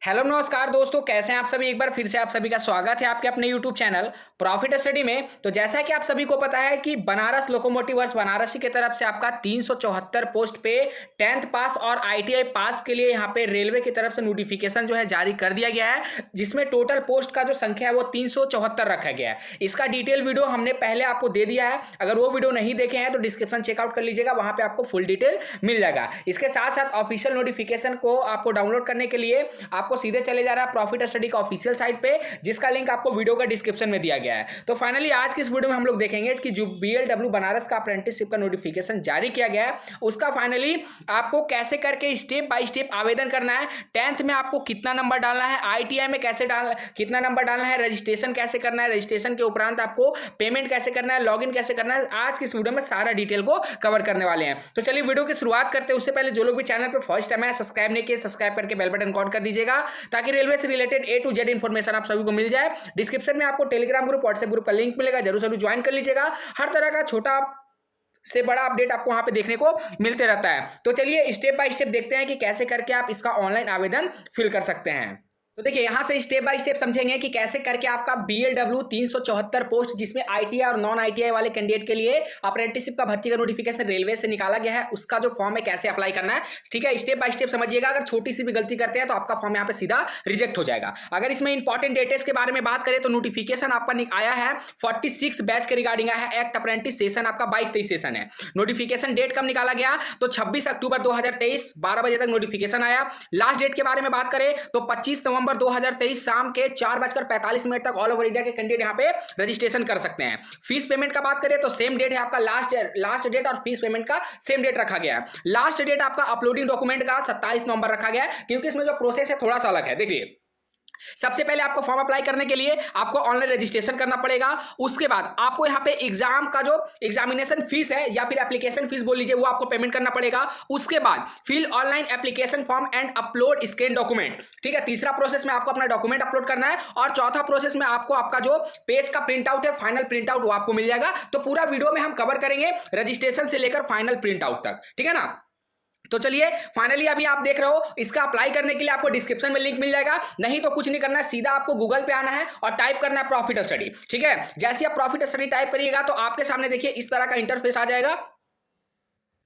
Hello नमस्कार दोस्तों, कैसे हैं आप सभी। एक बार फिर से आप सभी का स्वागत है आपके अपने यूट्यूब चैनल प्रॉफिट स्टडी में। तो जैसा कि आप सभी को पता है कि बनारस लोकोमोटिव्स बनारसी की तरफ से आपका 374 पोस्ट पे 10th पास और आईटीआई पास के लिए यहाँ पे रेलवे की तरफ से नोटिफिकेशन जो है जारी कर दिया गया है, जिसमें टोटल पोस्ट का जो संख्या है वो 374 रखा गया है। इसका डिटेल वीडियो हमने पहले आपको दे दिया है। अगर वो वीडियो नहीं देखे हैं तो डिस्क्रिप्शन चेकआउट कर लीजिएगा, वहां पे आपको फुल डिटेल मिल जाएगा। इसके साथ साथ ऑफिशियल नोटिफिकेशन को आपको डाउनलोड करने के लिए आपको सीधे चले जा रहा है प्रॉफिट स्टडी का ऑफिशियल साइट पे, जिसका लिंक आपको वीडियो का डिस्क्रिप्शन में दिया गया है। तो फाइनली आज की इस वीडियो में हम लोग देखेंगे कि जो बीएलडब्ल्यू बनारस का अप्रेंटिसशिप का नोटिफिकेशन जारी किया गया है, उसका फाइनली आपको कैसे करके स्टेप बाय स्टेप आवेदन करना है। 10th में आपको कितना नंबर डालना है, आईटीआई में कैसे कितना नंबर डालना है, रजिस्ट्रेशन कैसे करना है, रजिस्ट्रेशन के उपरांत आपको पेमेंट कैसे करना है, लॉगिन कैसे करना है, आज की इस वीडियो में सारा डिटेल को कवर करने वाले हैं। तो चलिए वीडियो की शुरुआत करते हैं। उससे पहले जो लोग भी चैनल पर फर्स्ट टाइम है सब्सक्राइब नहीं किए, सब्सक्राइब करके बेल बटन ऑन कर दीजिएगा, ताकि रेलवे से related A to Z information आप सभी को मिल जाए। डिस्क्रिप्शन में आपको टेलीग्राम ग्रुप, व्हाट्सएप ग्रुप का लिंक मिलेगा, जरूर जरूर ज्वाइन कर लीजिएगा। हर तरह का छोटा से बड़ा अपडेट आपको वहां पे देखने को मिलते रहता है। तो चलिए स्टेप बाय स्टेप देखते हैं कि कैसे करके आप इसका ऑनलाइन आवेदन फिल कर सकते हैं। तो देखिए यहां से स्टेप बाय स्टेप समझेंगे कि कैसे करके आपका बीएलडब्ल्यू 374 पोस्ट, जिसमें आईटीआई और नॉन आईटीआई वाले कैंडिडेट के लिए अप्रेंटिसशिप का भर्ती का नोटिफिकेशन रेलवे से निकाला गया है, उसका जो फॉर्म है कैसे अप्लाई करना है। ठीक है, स्टेप बाय स्टेप समझिएगा। अगर छोटी सी भी गलती करते हैं तो आपका फॉर्म यहाँ पे सीधा रिजेक्ट हो जाएगा। अगर इसमें इंपॉर्टेंट डेटेस के बारे में बात करें तो नोटिफिकेशन आपका आया है 46 बैच के रिगार्डिंग आया है। एक्ट अप्रेंटिस सेशन आपका 22-23 सेशन है। नोटिफिकेशन डेट कब निकाला गया तो 26 अक्टूबर 2023 12 बजे तक नोटिफिकेशन आया। लास्ट डेट के बारे में बात करें तो 25 नवंबर 2023 शाम के 4:45 तक ऑल ओवर इंडिया के कैंडिडेट यहां पे रजिस्ट्रेशन कर सकते हैं। फीस पेमेंट का बात करें तो सेम डेट है आपका, लास्ट डेट और फीस पेमेंट का सेम डेट रखा गया है। लास्ट डेट आपका अपलोडिंग डॉक्यूमेंट का 27 नवंबर रखा गया है, क्योंकि इसमें जो प्रोसेस है थोड़ा सा अलग है। देखिए सबसे पहले आपको फॉर्म अप्लाई करने के लिए आपको ऑनलाइन रजिस्ट्रेशन करना पड़ेगा। उसके बाद आपको यहां पे एग्जाम का जो एग्जामिनेशन फीस है या फिर एप्लीकेशन फीस बोल लीजिए, वो आपको पेमेंट करना पड़ेगा। उसके बाद fill online application form and upload scan document. ठीक है, तीसरा प्रोसेस में आपको अपना डॉक्यूमेंट अपलोड करना है, और चौथा प्रोसेस में आपको आपका जो पेज का प्रिंट आउट है, फाइनल प्रिंट आउट, वो आपको मिल जाएगा। तो पूरा वीडियो में हम कवर करेंगे रजिस्ट्रेशन से लेकर फाइनल प्रिंट आउट तक। ठीक है ना। तो चलिए फाइनली अभी आप देख रहे हो, इसका अप्लाई करने के लिए आपको डिस्क्रिप्शन में लिंक मिल जाएगा। नहीं तो कुछ नहीं करना है, सीधा आपको गूगल पे आना है और टाइप करना है प्रॉफिट स्टडी। ठीक है, जैसे आप प्रॉफिट स्टडी टाइप करिएगा तो आपके सामने देखिए इस तरह का इंटरफेस आ जाएगा।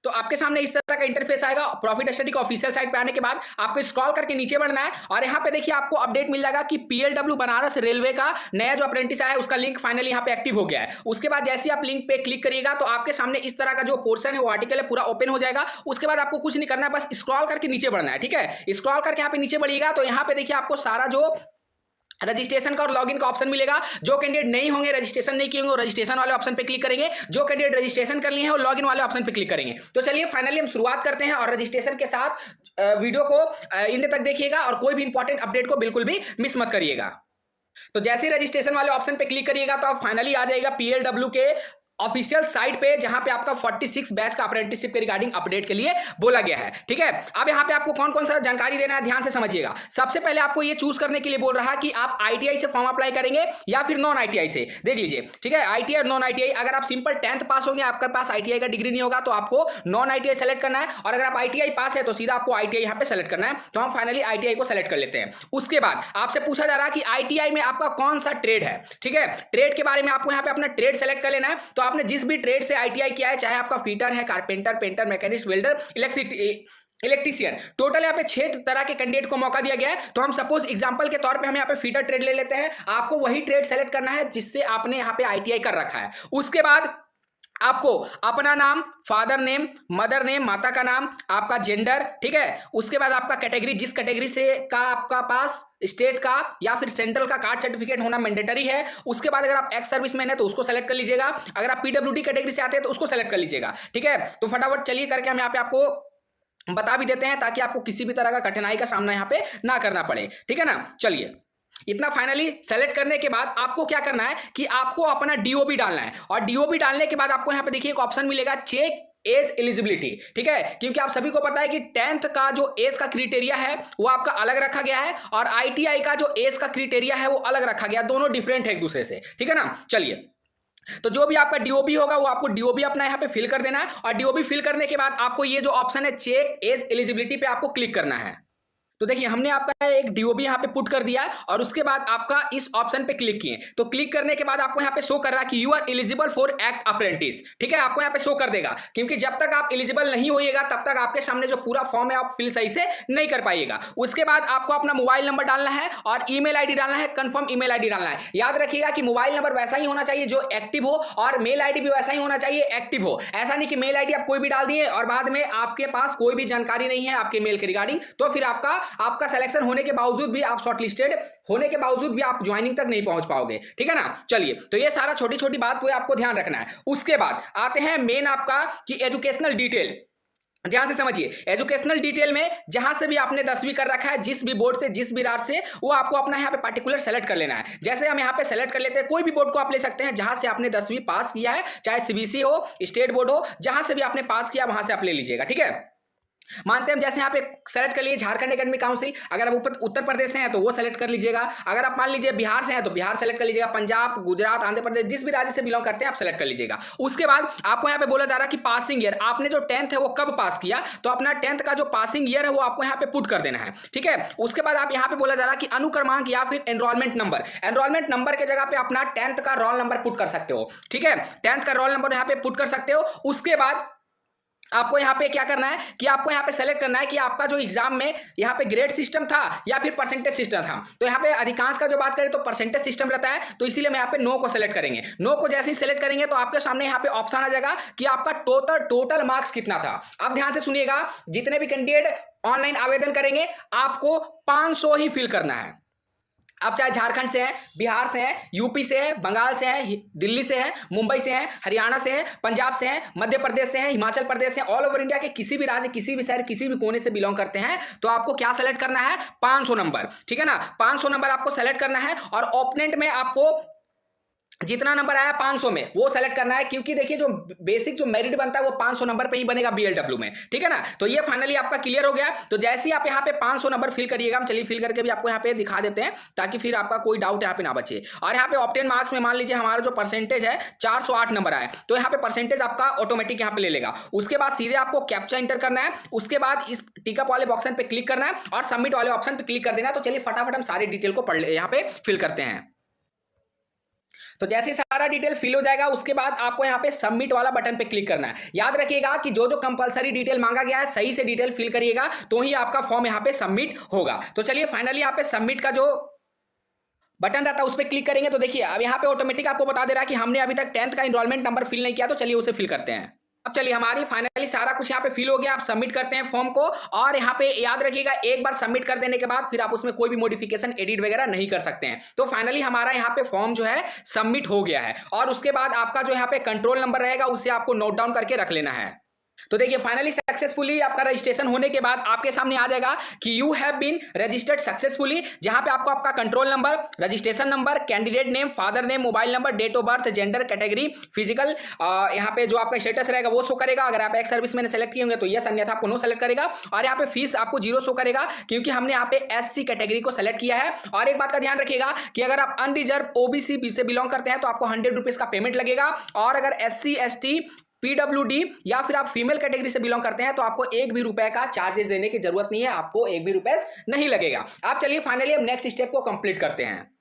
तो आपके सामने इस तरह का इंटरफेस आएगा। प्रॉफिट स्टडी का ऑफिशियल साइट पे आने के बाद आपको स्क्रॉल करके नीचे बढ़ना है, और यहाँ पे देखिए आपको अपडेट मिल जाएगा कि पीएलडब्ल्यू बनारस रेलवे का नया जो अप्रेंटिस आया है उसका लिंक फाइनली यहाँ पे एक्टिव हो गया है। उसके बाद जैसे आप लिंक पे क्लिक करिएगा तो आपके सामने इस तरह का जो पोर्शन है वो आर्टिकल है पूरा ओपन हो जाएगा। उसके बाद आपको कुछ नहीं करना है, बस स्क्रॉल करके नीचे बढ़ना है। ठीक है, स्क्रॉल करके यहाँ पे नीचे बढ़िएगा तो यहाँ पे देखिए आपको सारा जो रजिस्ट्रेशन का और लॉगिन का ऑप्शन मिलेगा। जो कैंडिडेट नहीं होंगे, रजिस्ट्रेशन नहीं किए होंगे, वो रजिस्ट्रेशन वाले ऑप्शन पे क्लिक करेंगे। जो कैंडिडेट रजिस्ट्रेशन कर लिए हैं वो लॉगिन वाले ऑप्शन पे क्लिक करेंगे। तो चलिए फाइनली हम शुरुआत करते हैं, और रजिस्ट्रेशन के साथ वीडियो को एंड तक देखिएगा, और कोई भी इंपॉर्टेंट अपडेट को बिल्कुल भी मिस मत करिएगा। तो जैसे ही रजिस्ट्रेशन वाले ऑप्शन पे क्लिक करिएगा तो आप फाइनली आ जाएगा पीएलडब्ल्यू के ऑफिशियल साइट पे, जहां पे आपका 46 बैच का अप्रेंटिसशिप के रिगार्डिंग अपडेट के लिए बोला गया है। ठीक है, अब यहां पे आपको कौन कौन सा जानकारी देना है, ध्यान से समझिएगा। सबसे पहले आपको ये चूज करने के लिए बोल रहा है कि आप आईटीआई से फॉर्म अप्लाई करेंगे या फिर नॉन आईटीआई से। देख लीजिए, ठीक है, आईटीआई और नॉन आईटीआई। अगर आप सिंपल 10th पास होंगे, आपके पास आईटीआई का डिग्री नहीं होगा, तो आपको नॉन आईटीआई सेलेक्ट करना है, और अगर आप आईटीआई पास है तो सीधा आपको आईटीआई यहां पे सेलेक्ट करना है। तो हम फाइनली आईटीआई को सेलेक्ट कर लेते हैं। उसके बाद आपसे पूछा जा रहा है कि आईटीआई में आपका कौन सा ट्रेड है। ठीक है, ट्रेड के बारे में आपको यहां पे अपना ट्रेड सेलेक्ट कर लेना है। तो आपने जिस भी ट्रेड आईटीआई किया है, चाहे आपका फीटर है, carpenter, painter, machinist, welder, electrician, total यहाँ पे 6 तरह के कैंडिडेट को मौका दिया गया है। तो हम सपोज एग्जांपल के तौर पे हम यहाँ पे फीटर ट्रेड ले लेते हैं। आपको वही ट्रेड सेलेक्ट करना है जिससे आपने यहाँ पे आईटीआई कर रखा है। उसके बाद आपको अपना नाम, फादर नेम, मदर नेम, माता का नाम, आपका जेंडर, ठीक है, उसके बाद आपका कैटेगरी, जिस कैटेगरी से का आपका पास स्टेट का या फिर सेंट्रल का कास्ट सर्टिफिकेट होना मैंडेटरी है। उसके बाद अगर आप एक्स सर्विसमैन है तो उसको सेलेक्ट कर लीजिएगा। अगर आप पीडब्ल्यूडी कैटेगरी से आते हैं तो उसको सेलेक्ट कर लीजिएगा। ठीक है, तो फटाफट चलिए करके हम यहाँ पे आपको बता भी देते हैं, ताकि आपको किसी भी तरह का कठिनाई का सामना यहाँ पे ना करना पड़े। ठीक है ना। चलिए इतना फाइनली सेलेक्ट करने के बाद आपको क्या करना है कि आपको अपना डीओबी डालना है, और डीओबी डालने के बाद आपको यहां पे देखिए एक ऑप्शन मिलेगा चेक एज एलिजिबिलिटी। ठीक है, क्योंकि आप सभी को पता है कि 10th का जो एज का क्राइटेरिया है वो आपका अलग रखा गया है, और आईटीआई का जो एज का क्राइटेरिया है वो अलग रखा गया, दोनों डिफरेंट है एक दूसरे से। ठीक है ना। चलिए, तो जो भी आपका डीओबी होगा वो आपको डीओबी अपना यहाँ पे फिल कर देना है, और डीओबी फिल करने के बाद आपको ये जो ऑप्शन है चेक एज एलिजिबिलिटी पे आपको क्लिक करना है। तो देखिए हमने आपका एक डीओबी यहाँ पे पुट कर दिया और उसके बाद आपका इस ऑप्शन पे क्लिक किए। तो क्लिक करने के बाद आपको यहाँ पे शो कर रहा है कि you are eligible for act apprentice. ठीक है, आपको यहाँ पे शो कर देगा, क्योंकि जब तक आप एलिजिबल नहीं होइएगा तब तक आपके सामने जो पूरा फॉर्म है आप फिल सही से नहीं कर पाइएगा। उसके बाद आपको अपना मोबाइल नंबर डालना है और ईमेल आईडी डालना है, कंफर्म ईमेल आईडी डालना है। याद रखिएगा कि मोबाइल नंबर वैसा ही होना चाहिए जो एक्टिव हो और मेल आईडी भी वैसा ही होना चाहिए एक्टिव हो। ऐसा नहीं कि मेल आईडी आप कोई भी डाल दिए और बाद में आपके पास कोई भी जानकारी नहीं है आपके मेल के रिगार्डिंग, तो फिर आपका सिलेक्शन होने के बावजूद भी, आप शॉर्टलिस्टेड होने के बावजूद भी आप ज्वाइनिंग तक नहीं पहुंच पाओगे। ठीक है ना। चलिए, तो ये सारा छोटी छोटी बात पे आपको ध्यान रखना है। उसके बाद आते हैं मेन आपका कि एजुकेशनल डिटेल। ध्यान से समझिए, एजुकेशनल डिटेल में जहां से भी आपने 10वीं कर रखा है, जिस भी बोर्ड से, जिस भी राज्य से, वो आपको अपना यहाँ पे पार्टिकुलर सेलेक्ट कर लेना है। जैसे हम यहाँ पे सेलेक्ट कर लेते हैं, कोई भी बोर्ड को आप ले सकते हैं जहां से आपने 10वीं पास किया है, चाहे सीबीएसई हो, स्टेट बोर्ड हो, जहां से भी आपने पास किया वहां से आप ले लीजिएगा। ठीक है, मानते हैं जैसे यहाँ पे सेलेक्ट कर लिए झारखंड एकेडमिक काउंसिल। अगर आप उत्तर प्रदेश से हैं तो वो सेलेक्ट कर लीजिएगा। अगर आप मान लीजिए बिहार से हैं तो बिहार सेलेक्ट कर लीजिएगा। पंजाब, गुजरात, आंध्र प्रदेश, जिस भी राज्य से बिलोंग करते हैं आप सेलेक्ट कर लीजिएगा। उसके बाद आपको यहाँ पे बोला जा रहा है कि पासिंग ईयर, आपने जो 10th है वो कब पास किया, तो अपना 10th का जो पासिंग ईयर है वो आपको यहाँ पे पुट कर देना है। ठीक है, उसके बाद आप यहाँ पे बोला जा रहा है कि अनुक्रमांक या फिर एनरोलमेंट नंबर। एनरोलमेंट नंबर के जगह पे अपना 10th का रोल नंबर पुट कर सकते हो। ठीक है, 10th का रोल नंबर यहाँ पे पुट कर सकते हो। उसके बाद आपको यहाँ पे क्या करना है कि आपको यहाँ पे सेलेक्ट करना है कि आपका जो एग्जाम में यहाँ पे ग्रेड सिस्टम था या फिर परसेंटेज सिस्टम था। तो यहाँ पे अधिकांश का जो बात करें तो परसेंटेज सिस्टम रहता है, तो इसीलिए मैं यहाँ पे नो को सेलेक्ट करेंगे। नो को जैसे ही सेलेक्ट करेंगे तो आपके सामने यहाँ पे ऑप्शन आ जाएगा कि आपका टोटल मार्क्स कितना था। आप ध्यान से सुनिएगा, जितने भी कैंडिडेट ऑनलाइन आवेदन करेंगे आपको 500 ही फिल करना है। आप चाहे झारखंड से हैं, बिहार से हैं, यूपी से हैं, बंगाल से हैं, दिल्ली से हैं, मुंबई से हैं, हरियाणा से हैं, पंजाब से हैं, मध्य प्रदेश से हैं, हिमाचल प्रदेश से हैं, ऑल ओवर इंडिया के किसी भी राज्य, किसी भी शहर, किसी भी कोने से बिलोंग करते हैं, तो आपको क्या सेलेक्ट करना है, 500 नंबर। ठीक है ना, 500 नंबर आपको सेलेक्ट करना है और ओपोनेंट में आपको जितना नंबर आया 500 में वो सेलेक्ट करना है, क्योंकि देखिए जो बेसिक जो मेरिट बनता है वो 500 नंबर पे ही बनेगा बीएलडब्ल्यू में। ठीक है ना, तो ये फाइनली आपका क्लियर हो गया। तो जैसे ही आप यहाँ पे 500 नंबर फिल करिएगा, हम चलिए फिल करके भी आपको यहाँ पे दिखा देते हैं ताकि फिर आपका कोई डाउट यहाँ पे ना बचे। और यहाँ पे ऑप्टेन मार्क्स में मान लीजिए हमारा जो परसेंटेज है 408 नंबर आए, तो यहाँ पे परसेंटेज आपका ऑटोमेटिक यहाँ पे ले लेगा। उसके बाद सीधे आपको कैप्चा इंटर करना है, उसके बाद इस टिकअप वाले ऑप्शन पे क्लिक करना है और सबमिट वाले ऑप्शन पे क्लिक कर देना है। तो चलिए फटाफट हम सारी डिटेल को यहाँ पे फिल करते हैं। तो जैसे सारा डिटेल फिल हो जाएगा उसके बाद आपको यहाँ पे सबमिट वाला बटन पे क्लिक करना है। याद रखिएगा कि जो जो कंपलसरी डिटेल मांगा गया है सही से डिटेल फिल करिएगा तो ही आपका फॉर्म यहाँ पे सबमिट होगा। तो चलिए फाइनली यहाँ पे सबमिट का जो बटन रहता है उस पर क्लिक करेंगे तो देखिए अब यहाँ पे ऑटोमेटिक आपको बता दे रहा है कि हमने अभी तक 10th का एनरोलमेंट नंबर फिल नहीं किया, तो चलिए उसे फिल करते हैं। अब चलिए हमारी फाइनली सारा कुछ यहाँ पे फिल हो गया। आप सबमिट करते हैं फॉर्म को और यहाँ पे याद रखिएगा एक बार सबमिट कर देने के बाद फिर आप उसमें कोई भी मॉडिफिकेशन एडिट वगैरह नहीं कर सकते हैं। तो फाइनली हमारा यहाँ पे फॉर्म जो है सबमिट हो गया है और उसके बाद आपका जो यहाँ पे कंट्रोल नंबर रहेगा उसे आपको नोट डाउन करके रख लेना है। तो देखिए फाइनली सक्सेसफुली आपका रजिस्ट्रेशन होने के बाद आपके सामने आ जाएगा कि you have been registered successfully, जहां पे आपको आपका control number, registration number, candidate name, father name, mobile number, date of birth, gender, category, physical, यहाँ पे जो आपका स्टेटस रहेगा वो शो करेगा। अगर आप एक्स सर्विस मैंने सेलेक्ट किए होंगे तो यस, अन्यथा आपको नो सेलेक्ट करेगा। और यहाँ पे फीस आपको 0 शो करेगा क्योंकि हमने यहाँ पे एससी कैटेगरी को सेलेक्ट किया है। और एक बात का ध्यान रखिएगा कि अगर आप अनरिजर्व ओबीसी से बिलोंग करते हैं तो आपको 100 रुपीज का पेमेंट लगेगा, और अगर एससी एसटी पीडब्ल्यूडी या फिर आप फीमेल कैटेगरी से बिलोंग करते हैं तो आपको 1 भी रुपए का चार्जेस देने की जरूरत नहीं है, आपको 1 भी रुपए नहीं लगेगा। आप चलिए फाइनली हम नेक्स्ट स्टेप को कंप्लीट करते हैं।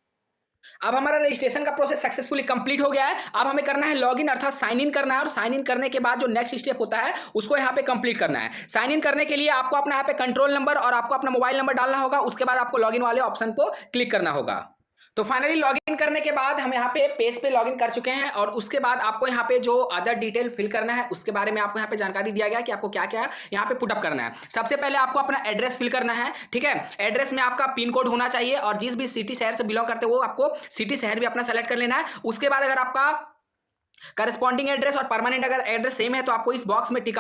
अब हमारा रजिस्ट्रेशन का प्रोसेस सक्सेसफुली कंप्लीट हो गया है। अब हमें करना है लॉगिन अर्थात साइन इन करना है, और साइन इन करने के बाद जो नेक्स्ट स्टेप होता है उसको यहाँ पे कंप्लीट करना है। साइन इन करने के लिए आपको अपना यहाँ पे कंट्रोल नंबर और आपको अपना मोबाइल नंबर डालना होगा, उसके बाद आपको लॉगिन वाले ऑप्शन को क्लिक करना होगा। तो फाइनली लॉगिन करने के बाद हम यहाँ पे पेज पे लॉगिन कर चुके हैं और उसके बाद आपको यहाँ पे जो अदर डिटेल फिल करना है उसके बारे में आपको यहाँ पे जानकारी दिया गया कि आपको क्या क्या यहाँ पे पुटअप करना है। सबसे पहले आपको अपना एड्रेस फिल करना है। ठीक है, एड्रेस में आपका पिन कोड होना चाहिए और जिस भी सिटी शहर से बिलोंग करते हो वो आपको सिटी शहर भी अपना सेलेक्ट कर लेना है। उसके बाद अगर आपका करस्पॉन्डिंग एड्रेस और परमानेंट अगर एड्रेस सेम है तो आपको इस बॉक्स में टिक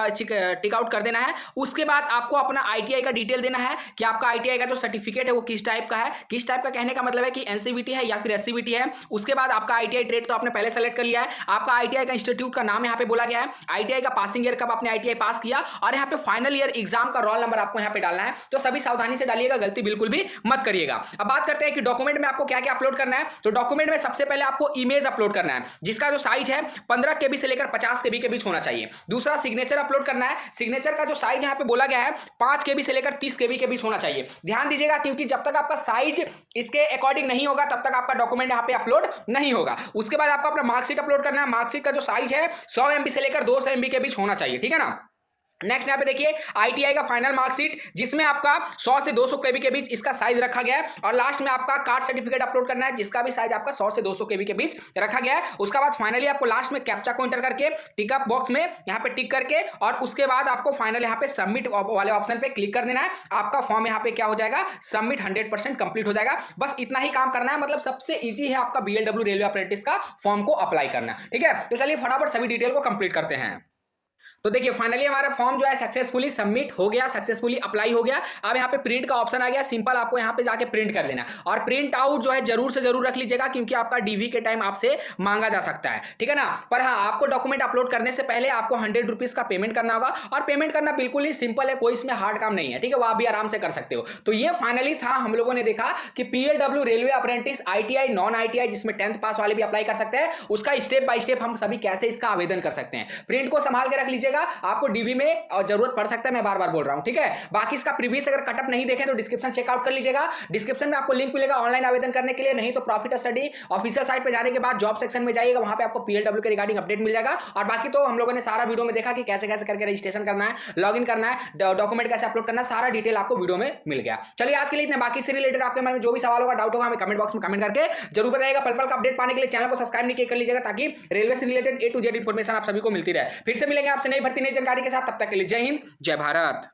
आउट कर देना है। उसके बाद आपको अपना आईटीआई का डिटेल देना है कि आपका आईटीआई का जो सर्टिफिकेट है वो किस टाइप का है। किस टाइप का कहने का मतलब है कि एनसीवीटी है या फिर एससीवीटी है। उसके बाद आपका आईटीआई ट्रेड तो आपने पहले सेलेक्ट कर लिया है, आपका आईटीआई का इंस्टीट्यूट का नाम यहाँ पे बोला गया है, आईटीआई का पासिंग ईयर कब आपने आईटीआई पास किया, और यहाँ पे फाइनल ईयर एग्जाम का रोल नंबर आपको यहाँ पे डालना है। तो सभी सावधानी से डालिएगा, गलती बिल्कुल भी मत करिएगा। अब बात करते हैं कि डॉक्यूमेंट में आपको क्या क्या अपलोड करना है। तो डॉक्यूमेंट में सबसे पहले आपको इमेज अपलोड करना है जिसका जो साइज है 15 केबी से लेकर 50 केबी के बीच होना चाहिए। दूसरा, सिग्नेचर अपलोड करना है। सिग्नेचर का जो साइज यहाँ पे बोला गया है 5 केबी से लेकर 30 केबी के बीच होना चाहिए। ध्यान दीजिएगा, क्योंकि जब तक आपका साइज इसके अकॉर्डिंग नहीं होगा तब तक आपका डॉक्यूमेंट यहाँ पे अपलोड नहीं होगा। उसके बाद आपको अपना मार्कशीट अपलोड करना है। मार्कशीट का जो साइज है 100 MB से लेकर 200 MB के बीच होना चाहिए, ठीक है ना। नेक्स्ट यहाँ पे देखिए आईटीआई का फाइनल मार्कशीट, जिसमें आपका 100 से 200 केबी के बीच इसका साइज रखा गया है। और लास्ट में आपका कास्ट सर्टिफिकेट अपलोड करना है, जिसका भी साइज आपका 100 से 200 केबी के बीच रखा गया है। उसके बाद फाइनली आपको लास्ट में कैप्चा को एंटर करके टिक बॉक्स में यहाँ पे टिक करके और उसके बाद आपको फाइनल यहाँ पे सबमिट वाले ऑप्शन पे क्लिक कर देना है। आपका फॉर्म यहाँ पे क्या हो जाएगा, सबमिट 100% कंप्लीट हो जाएगा। बस इतना ही काम करना है, मतलब सबसे ईजी है आपका बीएलडब्ल्यू रेलवे अप्रेंटिस का फॉर्म को अप्लाई करना, ठीक है। तो चलिए फटाफट सभी डिटेल को कंप्लीट करते हैं। तो देखिए फाइनली हमारा फॉर्म जो है सक्सेसफुली सबमिट हो गया, सक्सेसफुली अप्लाई हो गया। अब यहाँ पे प्रिंट का ऑप्शन आ गया, सिंपल आपको यहाँ पे जाके प्रिंट कर लेना और प्रिंट आउट जो है जरूर से जरूर रख लीजिएगा, क्योंकि आपका डीवी के टाइम आपसे मांगा जा सकता है, ठीक है ना। पर हाँ, आपको डॉक्यूमेंट अपलोड करने से पहले आपको 100 रुपीज का पेमेंट करना होगा और पेमेंट करना बिल्कुल ही सिंपल है, कोई इसमें हार्ड काम नहीं है, ठीक है। वो आप भी आराम से कर सकते हो। तो ये फाइनली था, हम लोगों ने देखा कि PLW railway apprentice ITI non ITI जिसमें 10th पास वाले भी अप्लाई कर सकते हैं, उसका स्टेप बाय स्टेप हम सभी कैसे इसका आवेदन कर सकते हैं। प्रिंट को संभाल के रख लीजिएगा, आपको डीवी में और जरूरत पड़ सकता है, मैं बार बार बोल रहा हूं, ठीक है। बाकी इसका प्रीवियस अगर कटअप नहीं देखें तो डिस्क्रिप्शन चेकआउट कर लीजिएगा। डिस्क्रिप्शन में आपको लिंक मिलेगा ऑनलाइन आवेदन करने के लिए, नहीं तो प्रॉफिट स्टडी ऑफिशियल साइट पे जाने के बाद जॉब सेक्शन में जाइएगा, वहां पे आपको पीएलडब्ल्यू के रिगार्डिंग अपडेट मिल जाएगा। और बाकी तो हम लोगों ने सारा वीडियो में देखा कि कैसे कैसे करके रजिस्ट्रेशन करना है, लॉगिन करना है, डॉक्यूमेंट कैसे अपलोड करना है, सारा डिटेल आपको वीडियो में मिल गया। चलिए आज के लिए इतने। बाकी से रिलेटेड आपके मन में जो भी सवाल होगा, डाउट होगा, हमें कमेंट बॉक्स में कमेंट करके जरूर बताइएगा। पल पल का अपडेट पाने के लिए चैनल को सब्सक्राइब नहीं कर लीजिएगा, ताकि रेलवे से related A to Z information आप सभी को मिलती रहे। फिर से मिलेंगे आपसे नई भर्ती नई जानकारी के साथ, तब तक के लिए जय हिंद जय भारत।